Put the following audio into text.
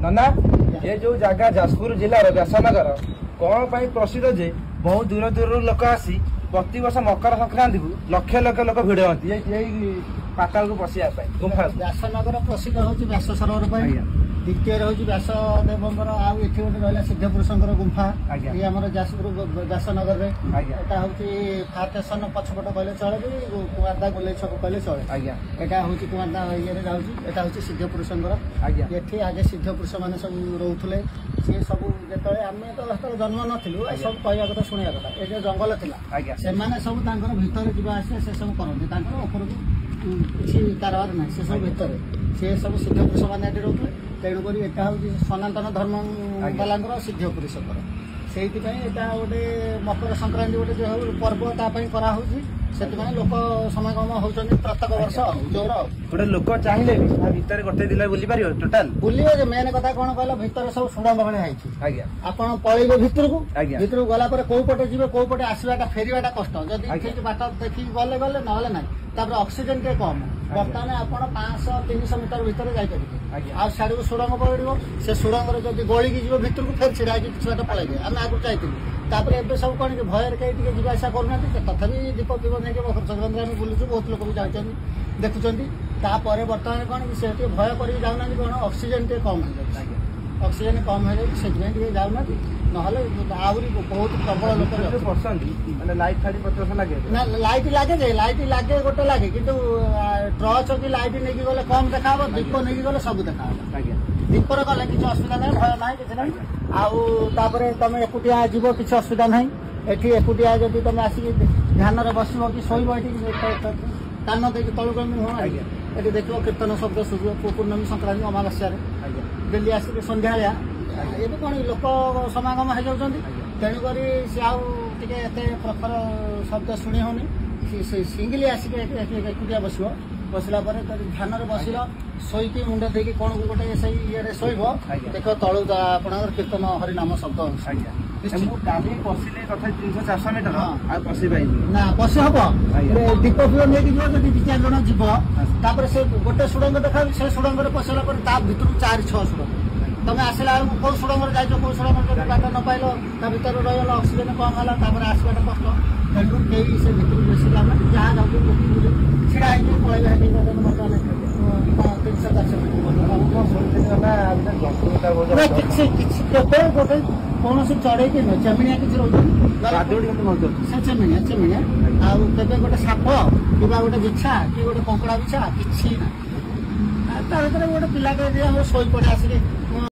नना ये जो जगह जाजपुर जिलार व्यासनगर कौन पाई प्रसिद्ध जे बहुत दूर दूर लोक आसी प्रति वर्ष मकर संक्रांति को लक्ष लक्ष लोक भिड़ हती यही पाताल को पशिया गुफा व्यासनगर प्रसिद्ध हूँ व्यास सरोवर द्वितीय हूँ व्यासदेवर आउ ये गोटे रहा सिद्ध पुरुषंकर गुंफा ये आम जाजपुर व्यासनगर में एटा हूँ फायर स्टेशन पछपट कहले चले कुआरदा गोले छक कहले चले एटा हूँ कुआरदा ये एटा हूँ सिद्ध पुरुषंकर ये आगे सिद्ध पुरुष मैंने सब रोले सी सब जो आम तो जन्म नथिलु सब कहवा कथा शुणा कथा ये जंगल थिला से सब भितर जावा आसे से सब करते उपरको किसी कारबार ना से सब भितर से सब सिद्ध पुरुष मैंने रोले तेणुक यहाँ हूँ सनातन धर्म वाला सिद्ध पुरुषकर से गोटे मकर संक्रांति गोटे जो पर्व ताकि से लोक समागम होती प्रत्येक वर्ष जोर गोटे लोक चाहिए भितर गोटे दिन बुली पार टोटाल बुलिए मेन कथा कौन कहल भितर सब सुड़ंग भाई आप पलैबे भितर को गला कौ पटे जी कौ पटे आसवाटा फेरवाटा कष्ट जदि ठीक बाट देखिए गले गले ना ना ऑक्सीजन टे कम बर्तमान आप 500-300 मीटर भितर जापर आ साड़ी को सुड़ंग पड़ो से सुड़ंग जब गलिकी जी भितर को फेर छिड़ा किसी बाट पलैबे आम आगे जाइए एवं सब कौन कि भयर कहीं टे जावासा करना तथापि दीप फीप नहीं मकर संक्रांति आम बुलूँ बहुत लोग भी जाऊँ देखुं बर्तमान कौन कि से भय कर जाऊना कौन ऑक्सीजन टे कम हो ऑक्सीजन कम हो जाए जाऊना नहले आहरी बहुत प्रबल लोक लाइट फाइट पचास लगे ना लाइट लगे गोटे लगे कि टर्च की लाइट नहीं गले कम देखा दीप नहीं गले सब देखा दीपर गले किसी असुविधा ना भय ना कि आउे तुम एकुटिया जीव किसी असुविधा ना एटी एकुटिया जब तुम आसिक ध्यान बस कि शोब ये कान देख तलुक ये देख कीर्तन शब्द शुभ पूर्णमी संक्रांति अमावास्या डेली आसिक सन्ध्या ये कौन लोक समागम हो जाती तेणुक सी आते प्रखर शब्द शुणी होनी सिंगली आसिक एकुटिया बस बसला ध्यान बसिल शोक मुंड देकी कौन को गोटे से ये शोब देख तलु आप कीर्तन हरिनाम शब्द पशिले तथा 300-400 मीटर पशि ना पशि हम दीप फीप नहीं जी दी 4 जन जीव से गोटे सुड़ंग देखा से सुड़ंग पशिला भर 4-6 सुड़ंग तुम आसला बेलू कौ सुड़ंग जाइए कौ सुड़ंग बाट न पाइल भर रही ऑक्सीजन कम है आसवाटा कष्ट तेणु कई से भर बेस जहाँ जाऊँ छिड़ा पलैबे 300-400 गोटे कौन चढ़े कि चेमिया किसी रोचे चेमिया आगे गोटे साप कि गोटे बिछा कि गोटे कंकड़ा बिछा किसी ना गोटे पिलाटे शोई पड़े आसिक